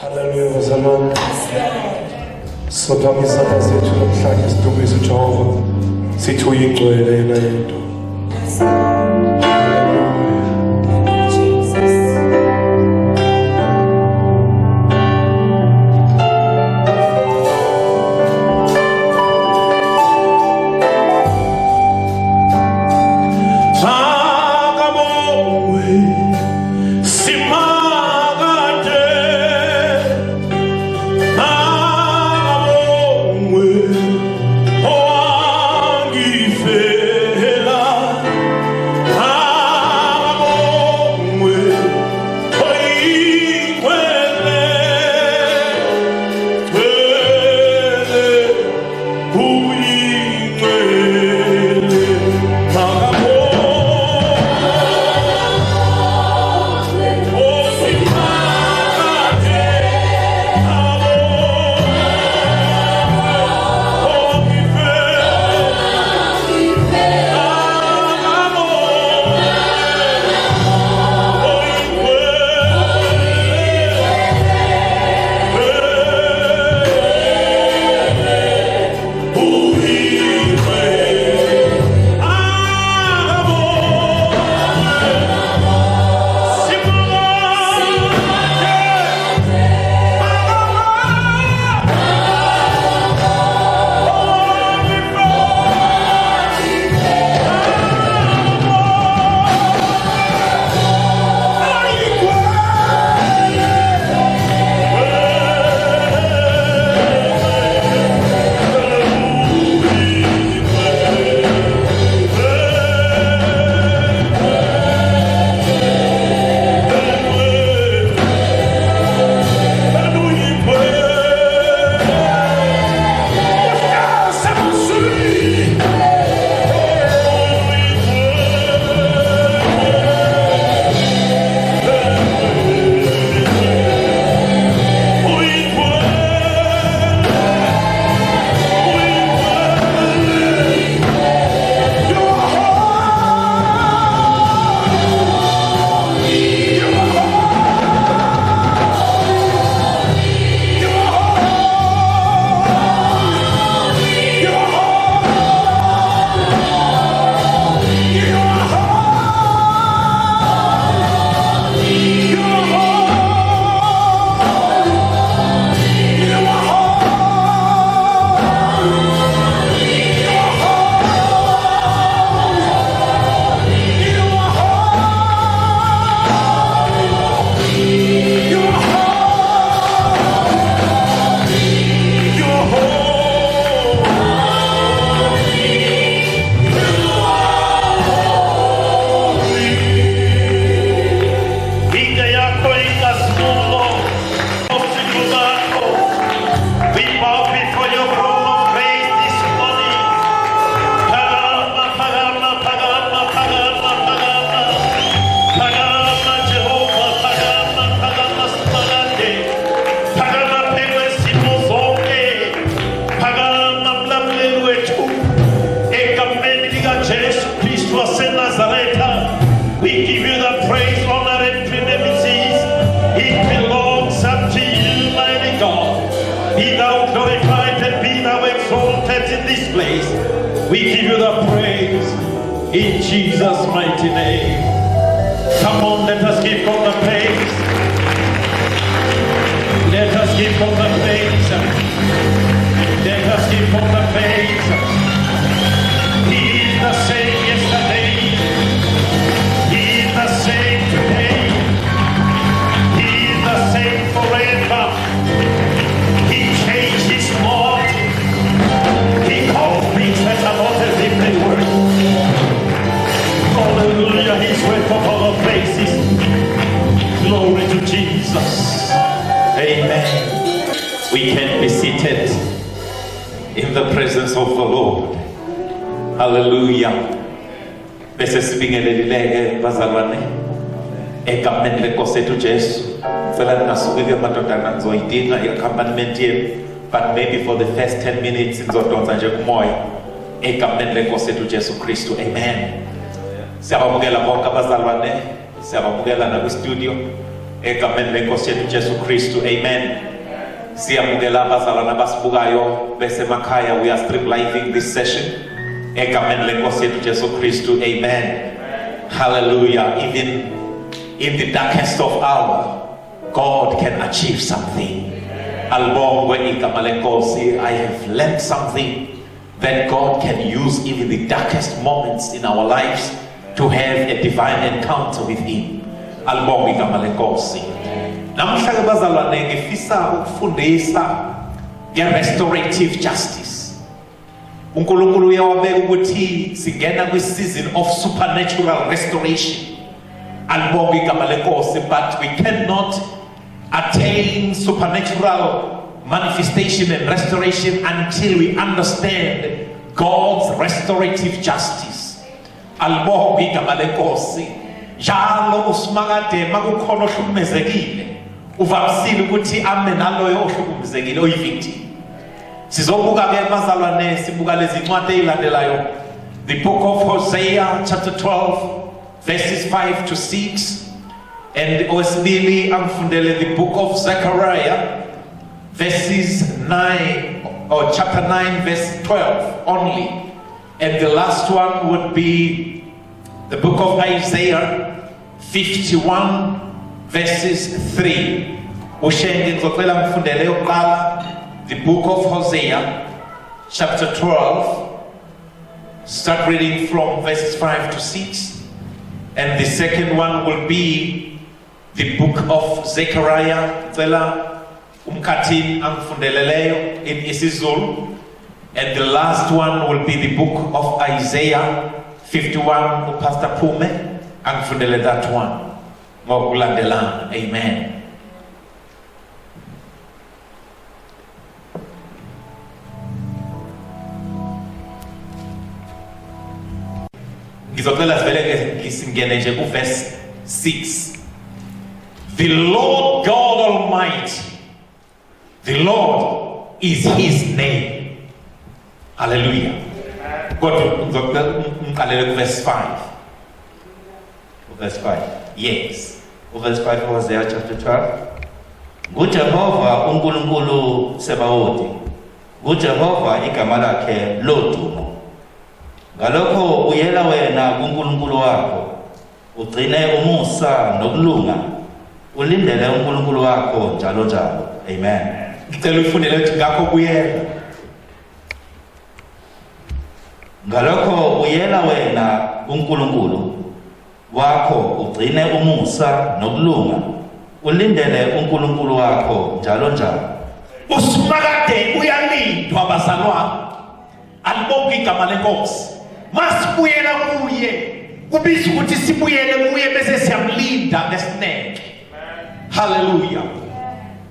Hallelujah, bazalwane. Sodwa izandla zethu namhlanje sidumise uJehova. Sithi uyingcwele yena yedwa. We give you the praise in Jesus' mighty name. Come on, let us give God the praise. Let us give God the praise. Let us give God the praise. He is the same yesterday. He is the same today. He is the same forever. He changed his heart. He called things that are not as if they were. Hallelujah, he's worth of all places. Glory to Jesus. Amen. We can be seated in the presence of the Lord. Hallelujah. Bese sibingelelileke bazalwane egameni lenkosi ethu Jesu. Ngicela ningasukile madodana nizoyidinga i-commandment yenu, but maybe for the first 10 minutes nizodonsa nje kumoya egameni lenkosi ethu Jesu Kristu. Amen. Siyababukela bonke abazalwane, siyababukela na ku studio. Egameni lenkosi yethu Jesu Kristu. Amen. Siyamukela abazalwane abasibukayo besemakhaya. We are stream living this session. Egameni lenkosi yethu Jesu Kristu. Amen. Hallelujah. Even in the darkest of hour, God can achieve something. Albongwe igama lenkosi. I have learned something that God can use even the darkest moments in our lives to have a divine encounter with Him. Albongwe igama lenkosi. Namuhla ke bazalwane ngifisa ukufundisa nge-restorative justice. uNkulunkulu uyawabeka ukuthi singena kwi-season of supernatural restoration. Albongwe igama lenkosi. But we cannot attain supernatural manifestation and restoration until we understand God's restorative justice. Albongwe igama lenkosi. Njalo usimakade makukhona ohlukumezekile uvamisile ukuthi ame naloyo ohlukumezekile oyivictim. Sizobuka ke bazalwane sibuka lezi ncwadi ezilandelayo. The book of Hosea chapter 12 verses 5 to 6, and osibili angifundele the book of Zechariah verses 9 or chapter 9 verse 12 only, and the last one would be the book of Isaiah 51 verses 3. Ushenge ngizocela ngifundele yokuqala the book of Hosea chapter 12, start reading from verses 5 to 6, and the second one will be the book of Zechariah. Ngicela umkhathini angifundele in isiZulu, and the last one will be the book of Isaiah 51, Pastor Pume angifundele that one ngokulandelana. Amen. Ngizocela sivele ngisingene nje verse 6. The Lord God Almighty, the Lord is His name. Hallelujah. God, verse 5. Verse 5. Yes. Verse 5 of Hosea chapter 12. NguJehova uNkulunkulu Sebawothi. NguJehova igama lakhe lodumo. Ngalokho uyela wena kuNkulunkulu wakho. Ugcine umusa nokulunga. Ulindele uNkulunkulu wakho njalo njalo. Amen. Ngicela ufundele ukuthi ngakho kuyela. Ngalokho uyela wena uNkulunkulu wakho ugcine umusa nokulunga. Ulindele uNkulunkulu wakho njalo njalo. Usimakade uyalindwa bazalwane. Albongwe igama lenkosi. Masibuyela kuye kubizwa ukuthi sibuyele kuye bese siyamlinda nesineke. Hallelujah.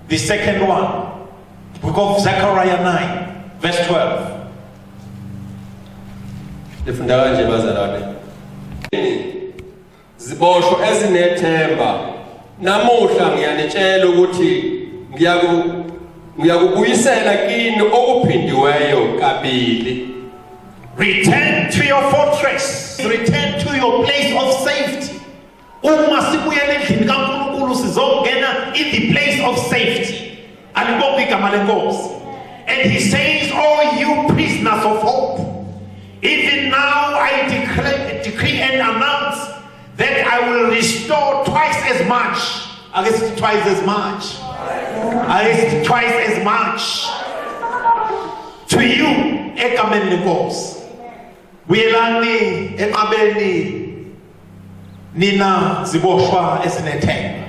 The second one, book of Zechariah 9 verse 12. Lifunda kanje bazalwane. Ziboshwe ezinethemba. Namuhla ngiyanitshela ukuthi ngiyakubuyisela kini okuphindiweyo kabili. Return to your fortress. Return to your place of safety. Uma sibuyele endlini kaNkulunkulu sizongena in the place of safety. Albongwe igama lenkosi. And he says, "Oh, you prisoners of hope, even now I decree and announce that I will restore twice as much." I guess twice as much. I guess twice as much to you, egameni lenkosi. Buyelani enqabeni nina ziboshwa ezinethemba.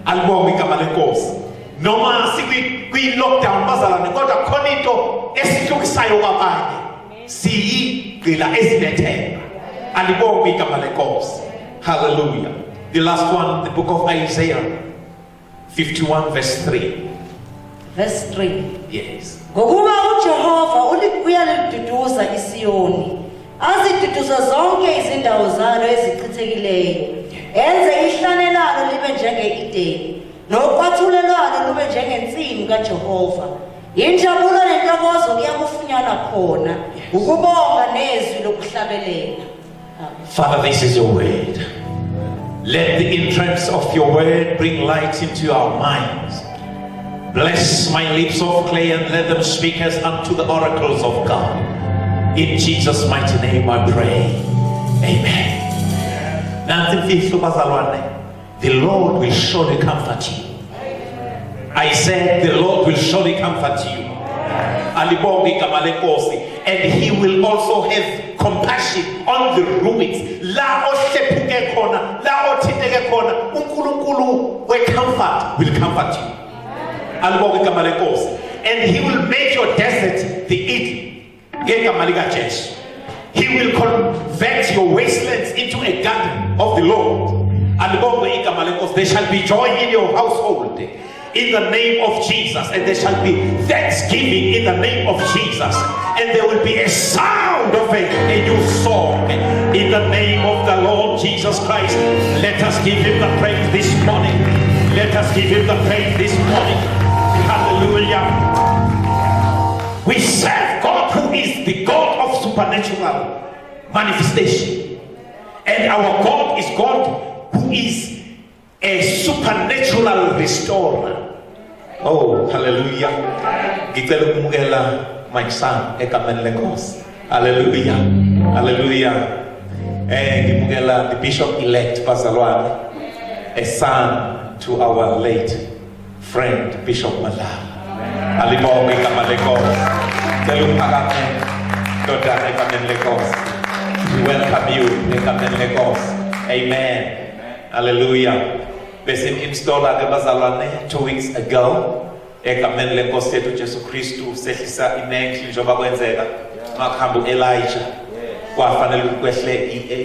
Albongwe igama lenkosi. Noma sikwi lockdown bazalwane kodwa khona into esihlukisayo kwabanye. Siyigqila ezinethemba. Albongwe igama lenkosi. Hallelujah. The last one, the book of Isaiah 51 verse 3. Verse 3. Yes. Ngokuba uJehova uyaliduduza iSiyoni, aziduduza zonke izindawo zalo ezichithekileyo. Enze ihlanelano libe njenge-Edeni, noqwathulelwano lube njengensimu kaJehova. Injabulo nentokozo kuyakufunyana khona, ukubonga nezwi lokuhlabelela. Father, this is your word. Let the entrance of your word bring light into our minds. Bless my lips of clay and let them speak as unto the oracles of God. In Jesus' mighty name I pray. Amen. The Lord will surely comfort you. I said the Lord will surely comfort you. And he will also have compassion on the ruins. Where comfort will comfort you. And he will make your desert the Eden. He will convert your wastelands into a garden of the Lord. There shall be joy in your household in the name of Jesus, and there shall be thanksgiving in the name of Jesus, and there will be a sound of a new song in the name of the Lord Jesus Christ. Let us give him the praise this morning. Let us give him the praise this morning. Hallelujah. We serve God who is the God of supernatural manifestation, and our God is God who is a supernatural restorer. Oh, hallelujah. Ngicela ukumukela my son egameni lenkosi. Hallelujah. Hallelujah. Ngimukela the bishop elect bazalwane, a son to our late friend Bishop Malala. Alibonge igama lenkosi. Ngicela uphakame ndoda egameni lenkosi. We welcome you egameni lenkosi. Amen. Hallelujah. Bese installer ke bazalwane 2 weeks ago egameni lenkosi yethu Jesu Kristu sehlisa imenhli njengoba kwenzeka makhambo Elijah kwafanele ukwehle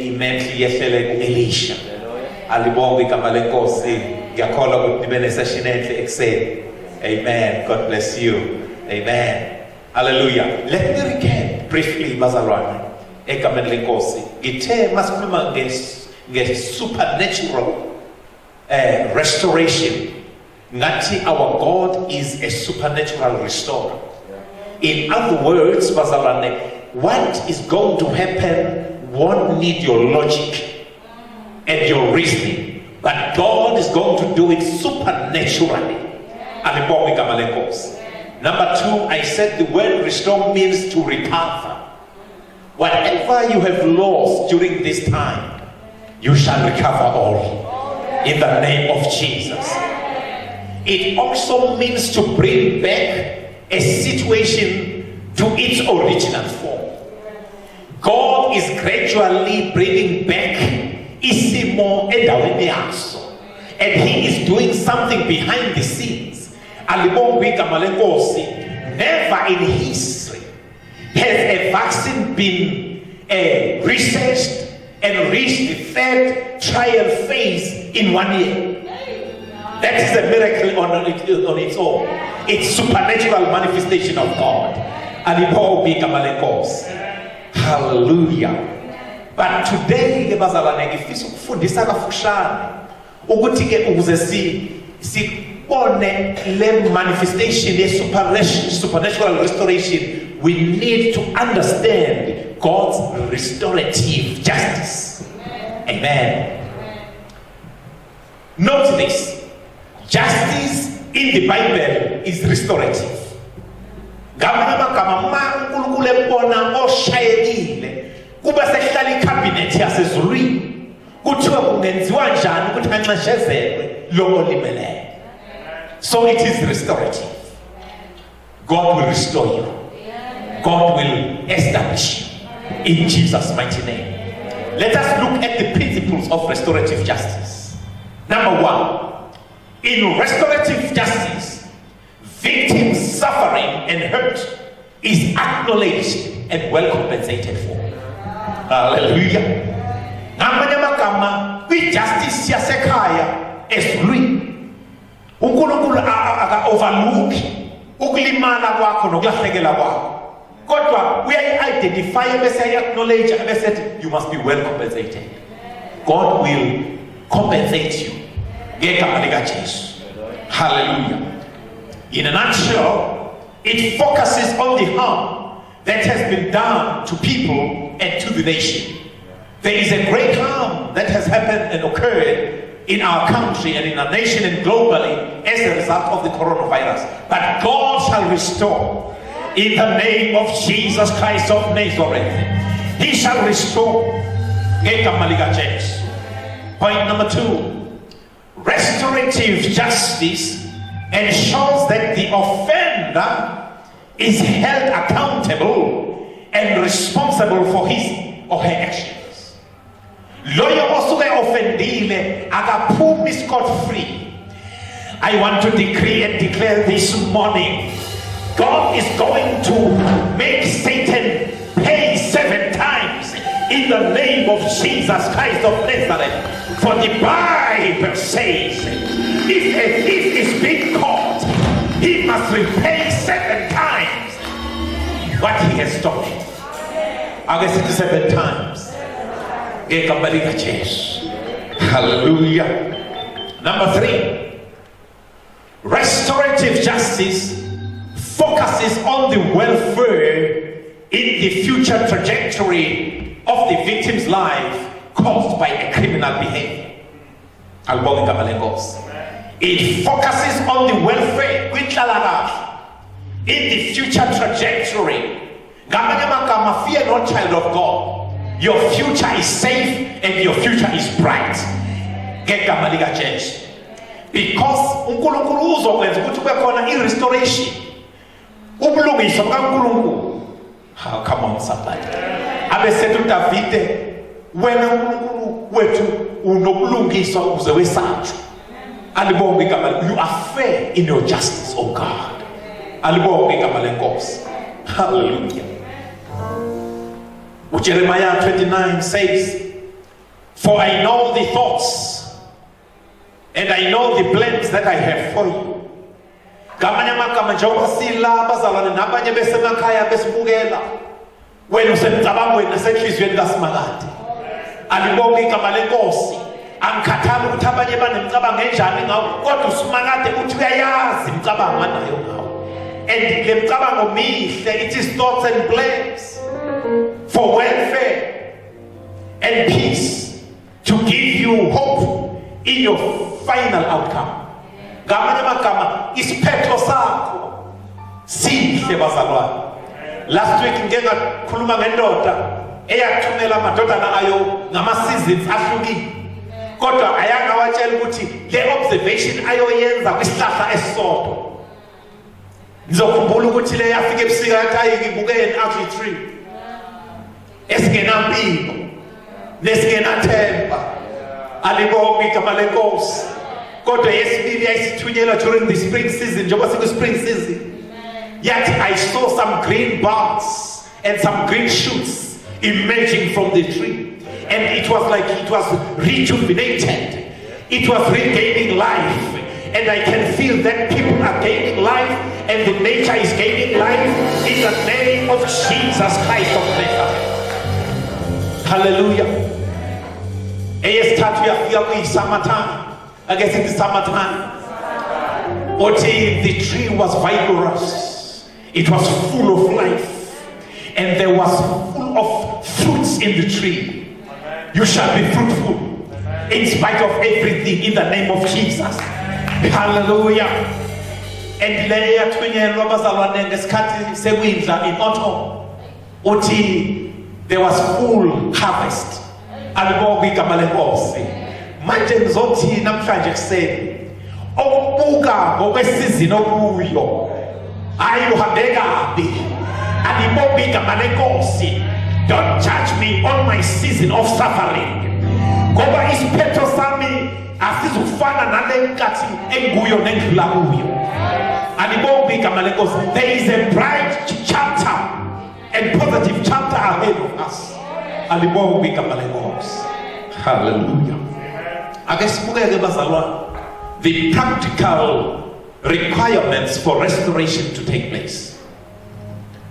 imenhli yehlele kuElisha. Alibonge igama lenkosi. Ngiyakholwa ukuthi nibe nesession enhle ekseni. Amen. God bless you. Amen. Hallelujah. Let me recap briefly bazalwane egameni lenkosi. Ngithe masikhuluma supernatural restoration. Ngati our God is a supernatural restorer. In other words, bazalwane, what is going to happen won't need your logic and your reasoning, but God is going to do it supernaturally. Number 2, I said the word restore means to recover. Whatever you have lost during this time, you shall recover all in the name of Jesus. It also means to bring back a situation to its original form. God is gradually bringing back isimo endaweni yaso, and he is doing something behind the scenes. Never in history has a vaccine been researched and reached the 3rd trial phase in 1 year. That is a miracle on its own. It's supernatural manifestation of God. Hallelujah. But today bazalwane ngifisa ukufundisa kafushane ukuthi ke ukuze sibone le manifestation ye supernatural restoration, we need to understand God's restorative justice. Amen. Note this. Justice in the Bible is restorative. Kuba sehlala icabinet yasezulwini kuthiwa kungenziwa njani ukuthi anxeshezelwe lo olimeleyo. So it is restorative. God will restore you. God will establish you in Jesus' mighty name. Let us look at the principles of restorative justice. Number 1, in restorative justice, victims' suffering and hurt is acknowledged and well compensated for. Hallelujah. Ngamanye amagama kwi-justice yasekhaya ezulwini uNkulunkulu aka-overlook ukulimala kwakho nokulahlekela kwakho, kodwa uyayi-identify bese ayi-acknowledge bese you must be well compensated. God will compensate you ngegama likaJesu. Hallelujah. In a nutshell, it focuses on the harm that has been done to people and to the nation. There is a great harm that has happened and occurred in our country and in our nation and globally as a result of the coronavirus. But God shall restore in the name of Jesus Christ of Nazareth. He shall restore. Point number 2, restorative justice ensures that the offender is held accountable and responsible for his or her actions. Loyo osuke offendile akaphumi scot free. I want to decree and declare this morning, God is going to make Satan pay 7 times in the name of Jesus Christ of Nazareth. For the Bible says, if a thief is being caught, he must repay 7 times what he has stolen. I guess it's 7 times. Hallelujah. Number 3, restorative justice focuses on the welfare in the future trajectory of the victim's life caused by a criminal behavior. It focuses on the welfare in the future trajectory. Fear not, child of God. Your future is safe and your future is bright. Because uNkulunkulu uzokwenza ukuthi kube khona i-restoration. Ubulungiswa kaNkulunkulu. Come on somebody. Abesethu uDavide, wena uNkulunkulu wethu unobulungiswa ukuze wesanjwe. Alibonge igama, you are fair in your justice, oh God. Alibonge igama lenkosi. Hallelujah. Jeremiah 29 says, for I know the thoughts and I know the plans that I have for you. Wena usemcabangweni nasenhliziyweni kaSimakade. Alibonge igama lenkosi. Angikhathali ukuthi abanye banemicabango enjani ngawo, kodwa uSimakade uthi uyayazi imicabango anayo ngawo. And le micabango mihle, it is thoughts and plans for welfare and peace, to give you hope in your final outcome. Ngamanye amagama, isiphetho sakho sihle bazalwane. Last week ngeke ngakhuluma ngendoda eyathumela amadodana ayo ngama-seasons ahlukile, kodwa ayangawatshela ukuthi le observation ayoyenza kwisihlahla esisodwa. Ngizokhumbula ukuthi le yafika ebusika yathi ayikibuke an-ugly tree esingenampilo nesingena-themba. Alibonge igama lenkosi. Kodwa yesibili yayisithunyelwa during the spring season, njengoba sikwi-spring season, yet I saw some green buds and some green shoots emerging from the tree, and it was like it was rejuvenated, it was regaining life, and I can feel that people are gaining life and the nature is gaining life in the name of Jesus Christ of Nazareth. Hallelujah. Eyesithathu yafika kuyi-summertime. I guess it's summertime. But the tree was vigorous. It was full of life. And there was full of fruits in the tree. You shall be fruitful in spite of everything in the name of Jesus. Hallelujah. And leya thunyelwa bazalwane ngesikhathi sekwindla in autumn. Uthi there was full harvest. Alibonge igama lenkosi. Manje ngizothi namhlanje kuseni okubuka ngokwesizini okuyo hayi uhambe kabi. Alibonge igama lenkosi. Don't judge me on my season of suffering, ngoba isiphetho sami asizufana nale nkathi enguyo nendlula kuyo. Alibonge igama lenkosi. There is a bright chapter and positive chapter ahead of us. Alibonge igama lenkosi. Hallelujah. The practical requirements for restoration to take place.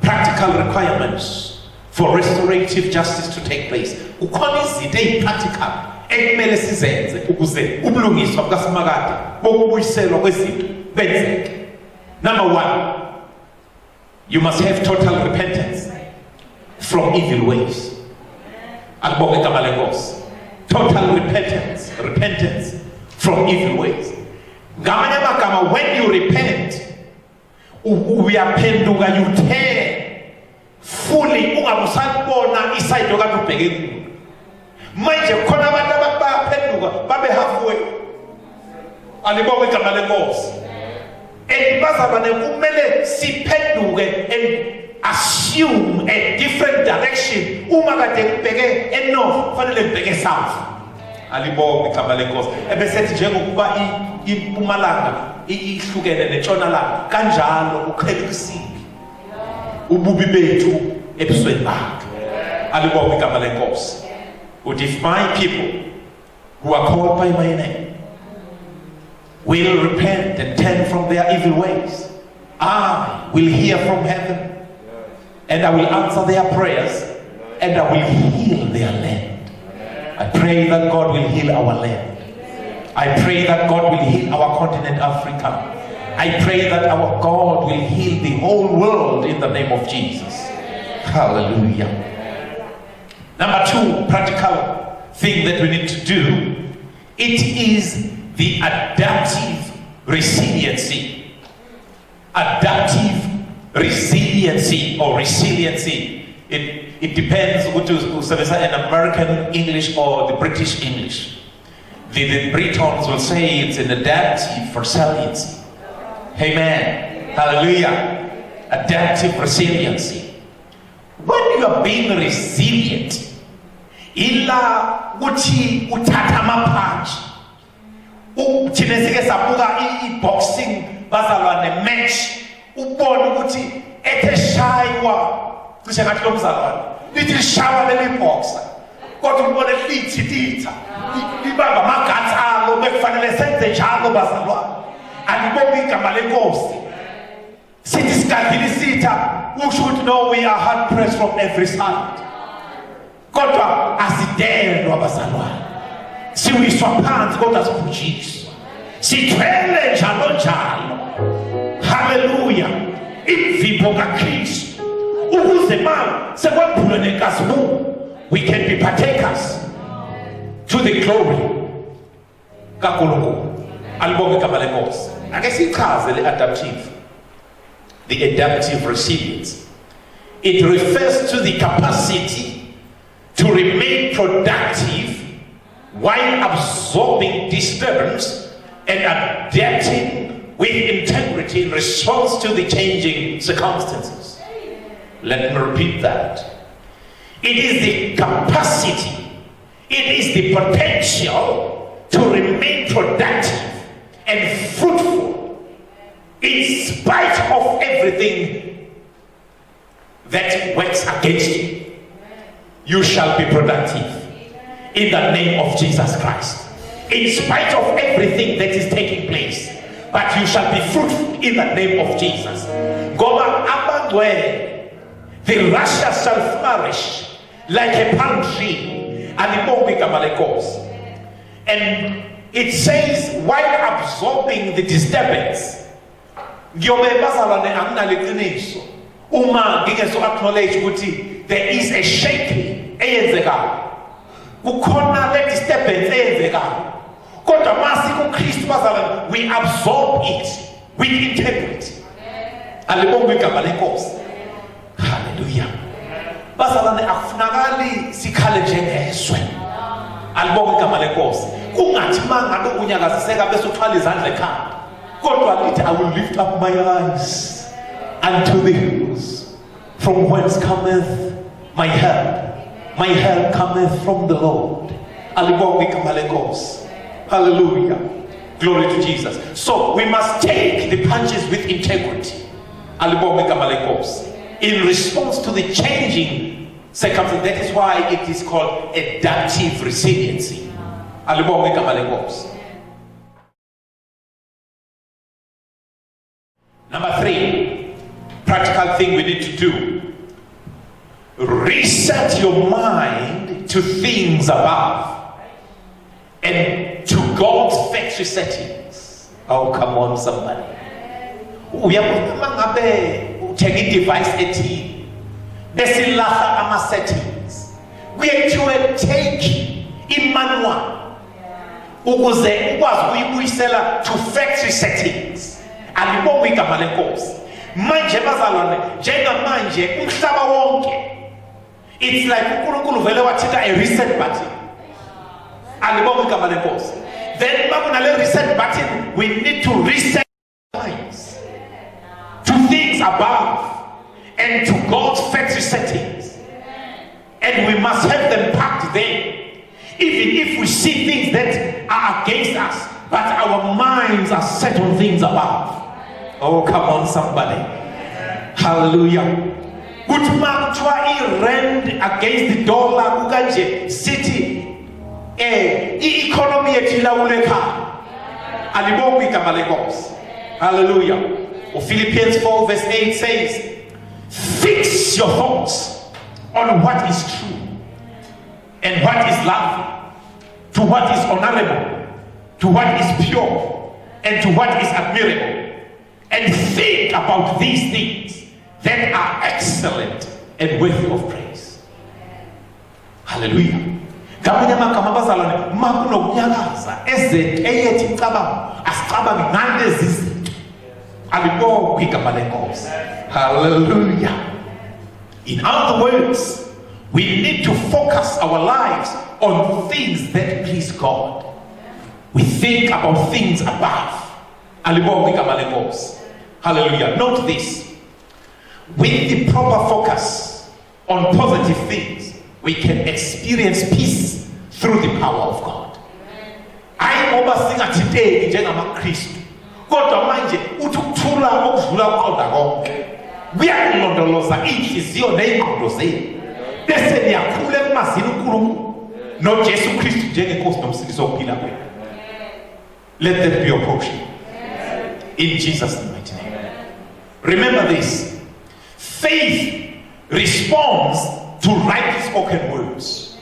Practical requirements for restorative justice to take place. Ukhona izinto ezipractical ekumele sizenze ukuze ubulungiswa bukaSimakade bokubuyiselwa kwezinto benzeke. Number 1, you must have total repentance from evil ways. Alibonge igama lenkosi. Total repentance from evil ways. Ngamanye amagama, when you repent, uyaphenduka, you turn fully, ungabusanibona iside okade ubheke kuyo. Manje khona abantu abaphenduka babe halfway. Alibonge igama lenkosi. Bazalwane kumele siphenduke and assume a different direction. Uma kade ngibheke enorth fanele ngibheke south. Alibonge igama lenkosi. Ebesethi njengokuba impumalanga ihlukene netshonalanga, kanjalo uqhela isimbi ububi bethu ebusweni bakhe. Alibonge igama lenkosi. But if my people who are called by my name will repent and turn from their evil ways, I will hear from heaven, and I will answer their prayers, and I will heal their land. I pray that God will heal our land. I pray that God will heal our continent Africa. I pray that our God will heal the whole world in the name of Jesus. Hallelujah. Number 2, practical thing that we need to do, it is the adaptive resiliency. Adaptive resiliency or resiliency. It depends whether an American English or the British English. The Britons will say it's an adaptive resiliency. Amen. Hallelujah. Adaptive resiliency. When you are being resilient, ila uthi uthatha amaphanje. Thina sike sabuka i-boxing bazalwane match, ubone ukuthi ethe shaywa cishe ngathi lo mzalwane lithi lishawa leli boxer, kodwa ubone lithitha libamba amagathi alo bekufanele senze njalo bazalwane. Alibonge igama lenkosi. Sithi sigadile sitha, we should know we are hard pressed from every side, kodwa asidelwa bazalwane. Siwiswa phansi kodwa sibhujiswa, sithwele njalo njalo. Haleluya. Imvimbo kaKristu ukuze manje sekwembulwe nenkazimulo, we can be partakers to the glory kaNkulunkulu. Alibonge igama lenkosi. Ake sichaze the adaptive resilience. It refers to the capacity to remain productive while absorbing disturbance and adapting with integrity in response to the changing circumstances. Let me repeat that. It is the capacity, it is the potential to remain productive and fruitful in spite of everything that works against you. You shall be productive in the name of Jesus Christ. In spite of everything that is taking place, but you shall be fruitful in the name of Jesus. Goba abangwe, the righteous shall flourish like a palm tree. And it says, while absorbing the disturbance, uma acknowledge ukuthi there is a shaking eyenzekayo, kukhona le disturbance eyenzekayo, kodwa masi kuKristu bazalwane, we absorb it with integrity. Alibonge igama lenkosi. Hallelujah. Bazalwane, akufunakali sikhale njengeswe. Alibonge igama lenkosi. Kungathi mangabe unyakaziseka bese uthwala izandla ekhanda, kodwa lithi I will lift up my eyes unto the hills, from whence cometh my help. My help cometh from the Lord. Alibonge igama lenkosi. Hallelujah. Glory to Jesus. So we must take the punches with integrity. Alibonge igama lenkosi. In response to the changing circumstances. That is why it is called adaptive resiliency. Alibonge igama lenkosi. Number 3, practical thing we need to do. Reset your mind to things above and to God's factory settings. Oh, come on, somebody. Uyabona mangabe uthenga i-device ethile bese ilaha ama-settings kuye kuthiwe take imanual ukuze ukwazi ukuyibuyisela to factory settings. Alibonge igama lenkosi. Manje bazalwane, njengamanje umhlaba wonke, it's like uNkulunkulu vele wathika a reset button. Alibonge igama lenkosi. Then makunale reset button, we need to reset minds to things above and to God's factory settings. And we must have them packed there. Even if we see things that are against us, but our minds are set on things above. Oh, come on, somebody. Hallelujah. Good mark to rand against the dollar, Uganje city, economy etilawuleka. Alibongi kamalekos. Hallelujah. Philippians 4 verse 8 says, fix your thoughts on what is true and what is lovely, to what is honorable, to what is pure, and to what is admirable. And think about these things that are excellent and worthy of praise. Hallelujah. Kamanye amagama abazalwane, makunokunyakaza eyethi icabanga asicabange ngalezi zinto. Alibonge igama lenkosi. Hallelujah. In other words, we need to focus our lives on things that please God. We think about things above. Alibonge igama lenkosi. Hallelujah. Note this. With the proper focus on positive things, we can experience peace through the power of God. I ngoba singathinteki njengamaKristu. Kodwa manje uthi ukuthula okudlula uqonda konke. Kuyakulondoloza inhliziyo nezingqondo zenu. Bese niyakhula ekumazini uNkulunkulu noJesu Kristu njengenkosi nomsindisi wokuphila kwenu. Let that be your portion. In Jesus' mighty name. Remember this. Faith responds to rightly spoken words.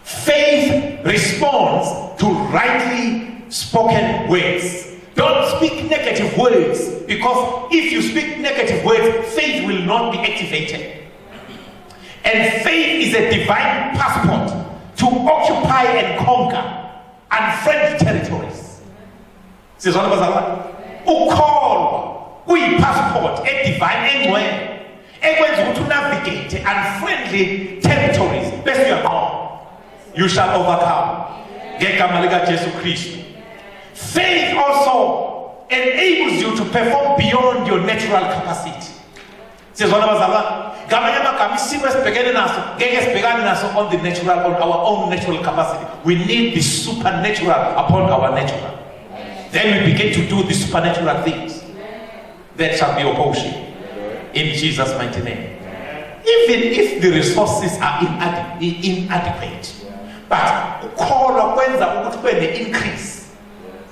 Faith responds to rightly spoken words. Don't speak negative words, because if you speak negative words, faith will not be activated. And faith is a divine passport to occupy and conquer unfriendly territories. Sizwana bazalwane, ukholwa kuyi-passport edivine engcwele ekwenza ukuthi unavigate unfriendly territories bese uyaqonda. You shall overcome ngegama likaJesu Kristu. Faith also enables you to perform beyond your natural capacity. Sizwana bazalwane, ngamanye amagama isimo esibhekene naso ngeke sibhekane naso on the natural, on our own natural capacity. We need the supernatural upon our natural. Then we begin to do the supernatural things. That shall be your portion. In Jesus' mighty name. Even if the resources are inadequate, but ukholwa kwenza ukuthi kube ne-increase.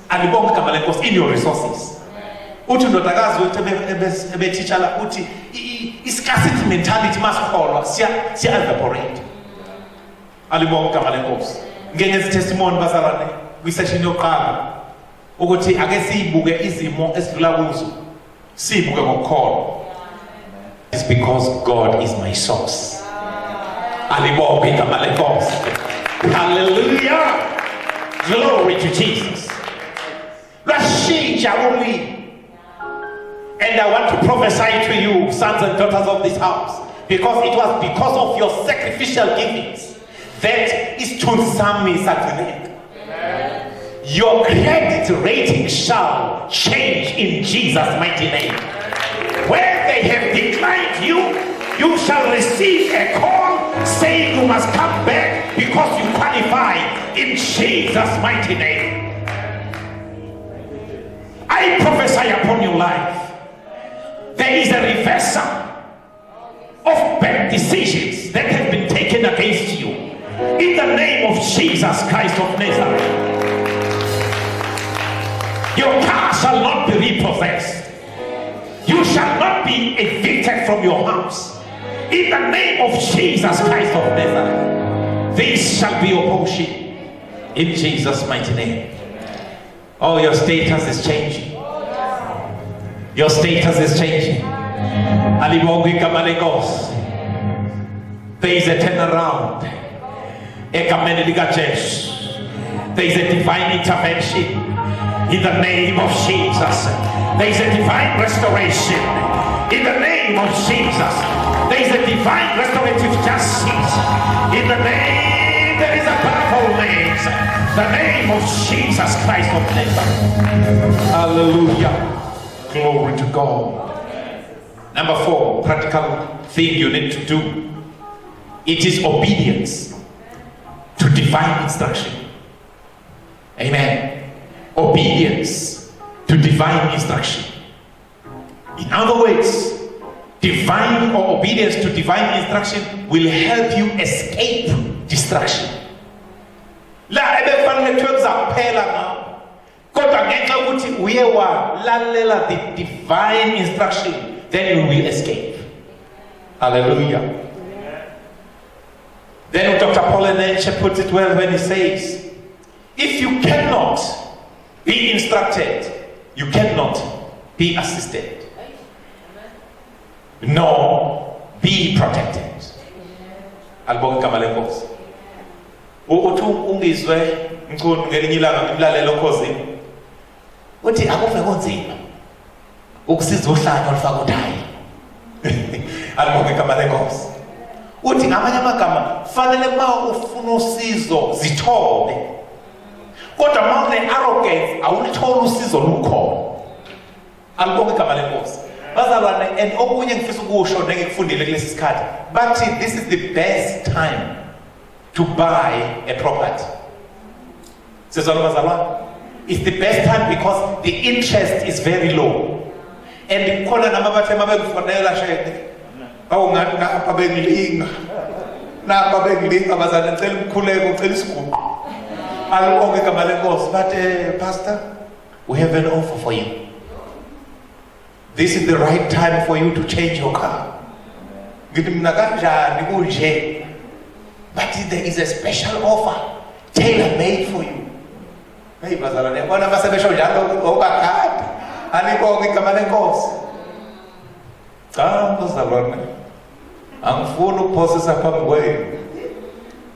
Alibonge igama lenkosi in your resources. Uthi ndodakazi wethu ebetitshala uthi i-scarcity mentality masikholwa siya-evaporate. Alibonge igama lenkosi. Ngenza testimony bazalwane kwi-session yokuqala ukuthi ake siyibuke izimo esidlula kuzo. Sibuke ngokukholwa. It's because God is my source. Alibonge igama lenkosi. Hallelujah. Glory to Jesus. And I want to prophesy to you, sons and daughters of this house, because it was because of your sacrificial givings that is Tunsami Saturday. Your credit rating shall change in Jesus' mighty name. Where they have declined you, you shall receive a call saying you must come back because you qualify in Jesus' mighty name. I prophesy upon your life. There is a reversal of bad decisions that have been taken against you. In the name of Jesus Christ of Nazareth. Your car shall not be repossessed. You shall not be evicted from your house. In the name of Jesus Christ of Nazareth. This shall be your portion. In Jesus' mighty name. Oh, your status is changing. Your status is changing. Alibonge igama lenkosi. There is a turnaround. Egameni likaJesu. There is a divine intervention in the name of Jesus. There is a divine restoration in the name of Jesus. There is a divine restorative justice in the name that is above all names. The name of Jesus Christ of Nazareth. Hallelujah. Glory to God. Number 4, practical thing you need to do. It is obedience to divine instruction. Amen. Obedience to divine instruction. In other words, divine or obedience to divine instruction will help you escape distraction. La ebefanele kuzaphela ngawo. Kodwa ngenxa ukuthi uye walalela the divine instruction, then you will escape. Hallelujah. Then Dr. Paul Enenche puts it well when he says, if you cannot be instructed, you cannot be assisted, nor be protected. Alibonga igama lenkosi. Uthi ungizwe mkhulu ngelinye ilanga ngimlalela okhosini. Uthi akuve konzima ukusiza uhlanya olufaka uThayi. Alibonga igama lenkosi. Uthi ngamanye amagama fanele ma ufuna usizo zithobe. Kodwa ma une arrogance awulitholi usizo lukho. Alibonga igama lenkosi. Bazalwane, and okunye ngifisa ukusho ngekufundile kulesi sikhathi. But this is the best time to buy a property. Sizwana bazalwane. It's the best time because the interest is very low. And khona namabathe mabekufonela shede. Awungathi ngapha bengilinga. Napha bengilinga bazalwane ngicela ukukhuleka ucela isiguqo. Alibonge igama lenkosi. But pastor, we have an offer for you. This is the right time for you to change your car. Ngithi mina kanjani kunje. But there is a special offer tailor made for you. Hey bazalwane, yabona basebesho njalo okakade. Alibonge igama lenkosi. Cha bazalwane. Angifuni ukuphosisa phambi kwenu.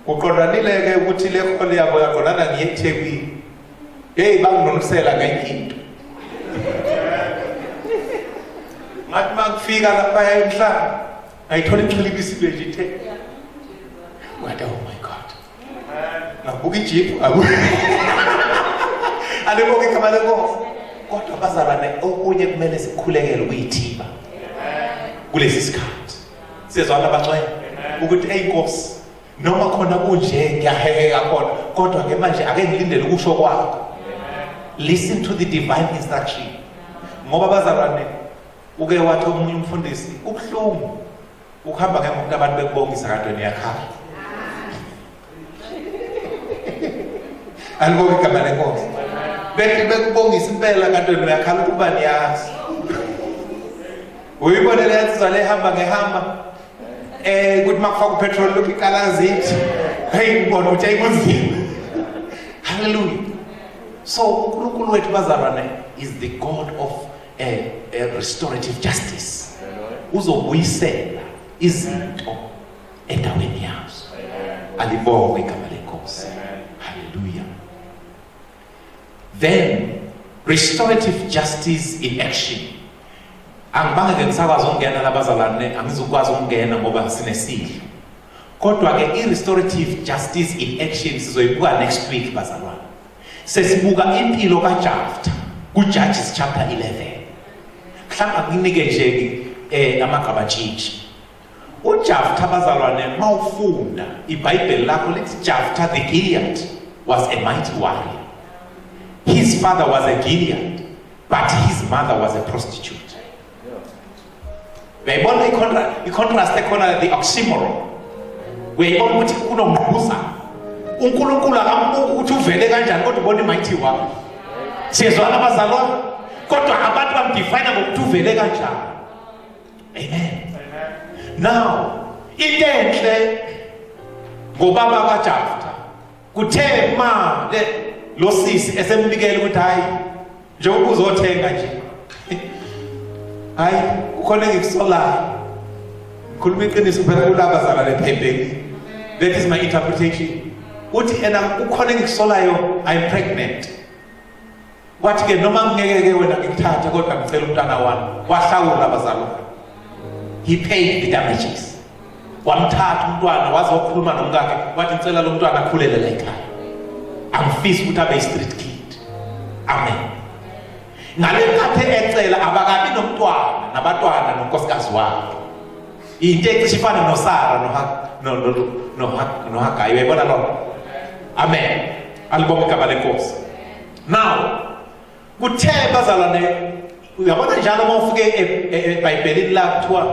Uqondanile ke ukuthi le khole yabo yaqonana ngiyeThekwini. Hey banginonusela ngenye into. Ngathi makufika lapha emhlanje ayithola ichilibisi nje ithe. Ngathi oh my God. Ngabuka ijeep alibonge igama lenkosi. Kodwa bazalwane okunye kumele sikhulekele ukuyithiba. Kulesi sikhathi. Sizwana abangcwele ukuthi hey Nkosi noma khona kunje ngiyahekeka khona kodwa ke manje ake ngilindele ukusho kwakho. Listen to the divine instruction. Ngoba bazalwane uke wathi omunye umfundisi ubhlungu ukuhamba ngemoto abantu bekubongisa kanti niyakhala. Alibonge igama lenkosi. Bethi bekubongisa impela kanti niyakhala ukuba niyazi. Uyibone le yathi zale hamba ngehamba kuthi makufaka upetrol lokhu ikalazi ithi hey ngibona ukuthi ayikunzima. Hallelujah. So uNkulunkulu wethu bazalwane is the God of a restorative justice. Uzobuyisela izinto endaweni yazo. Alibonge igama lenkosi. Hallelujah. Then restorative justice in action. Angibanga ke ngisakwazi ukungena labazalwane, angizukwazi ukungena ngoba sinesidlo. Kodwa ke i-restorative justice in action sizoyibuka next week bazalwane. Sesibuka impilo kaJephthah kuJudges chapter 11. Mhlawumbe nginike nje amagaba tshitshi. uJephthah bazalwane mawufunda iBhayibheli lakho lithi Jephthah the Gilead was a mighty warrior. His father was a Gilead, but his mother was a prostitute. Uyayibona i-contrast ekhona, the oxymoron. Uyayibona ukuthi kunomgquza. uNkulunkulu akambuki ukuthi uvele kanjani kodwa ubona imighty wakhe. Siyezwana abazalwane? Kodwa abantu bamdefine ngokuthi uvele kanjani. Amen. Now, into enhle ngobaba kaJephthah kuthe ma lo sisi esembikela ukuthi hayi njengoba uzothenga nje hayi ukhona ngikusolayo khuluma iqiniso phela kulaba zala leBhayibheli. That is my interpretation. Uthi ena ukhona engikusolayo, I'm pregnant. Wathi ke noma ngeke wena ngikuthatha kodwa ngicela umntwana wami. Wahlawula abazali. He paid the damages. Wamthatha umntwana waze wakhuluma nomkakhe wathi ngicela lo mntwana akhulele la ekhaya. Angifisi ukuthi abe street kid. Amen. Ngalenkathi ecela abakabi nomntwana nabatwana nonkosikazi wakhe. Into ecisifana noSara noHagayi uyayibona lo. Amen. Alibonke igama lenkosi. Now kuthe bazalwane uyabona njalo uma ufike eBhayibhelini la kuthiwa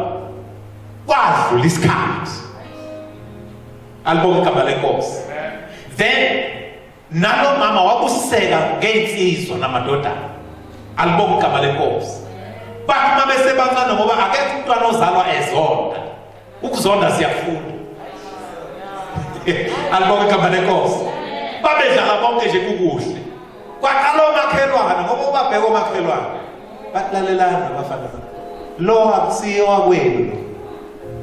kwadlula isikhathi. Alibonke igama lenkosi. Then nalo mama wabusiseka ngeinsizwa namadodana. Alibonke igama lenkosi. Bathi uma besebancane ngoba akekho umntwana ozalwa ezonda. Ukuzonda siyafunda. Alibonke igama lenkosi. Babedlala bonke nje kukuhle. Kwaqala omakhelwane ngoba ubabheka omakhelwane. Bakulalelana bafana. Lo akusiyo wakwenu.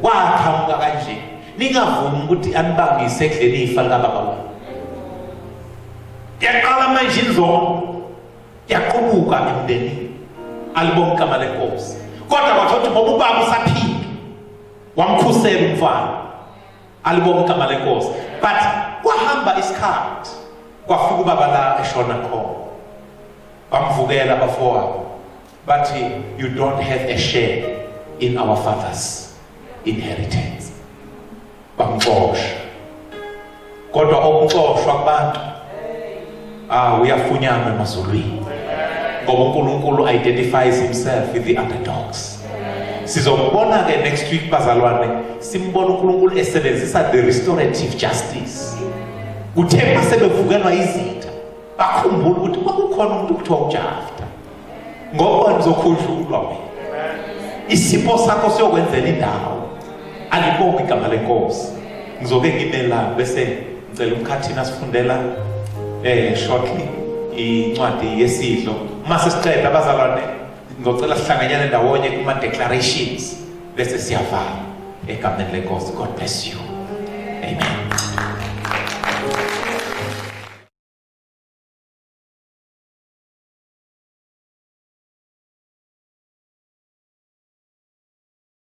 Waqhamuka kanje. Ningavumi ukuthi anibangise ekudleni ifa lika baba wenu. Yaqala manje inzondo. Yaqubuka emndenini. Alibonke igama lenkosi. Kodwa wathola ngoba ubaba usaphila. Wamkhusela umfana. Alibonke igama lenkosi. But kwahamba isikhathi. Kwafika ubaba la eshona khona. Bamvukela abafowabo. Bathi you don't have a share in our father's inheritance. Bamxosha. Kodwa okuxoshwa kubantu uyafunyanwa emazulwini. Ngoba uNkulunkulu identifies himself with the underdogs. Sizombona ke next week bazalwane simbona uNkulunkulu esebenzisa the restorative justice. Kuthe masebevukelwa izitha bakhumbula ukuthi kwakukhona umuntu kuthiwa uJafta. Ngoba nizokhunjulwa wena. Isipho sakho siyokwenzela indawo. Alibonke igama lenkosi. Ngizoke ngimela bese ngicela umkhathini asifundela shortly incwadi yesidlo. Mase siqeda abazalwane ngicela sihlanganyane ndawonye kuma declarations bese siyavala egameni lenkosi. God bless you. Amen.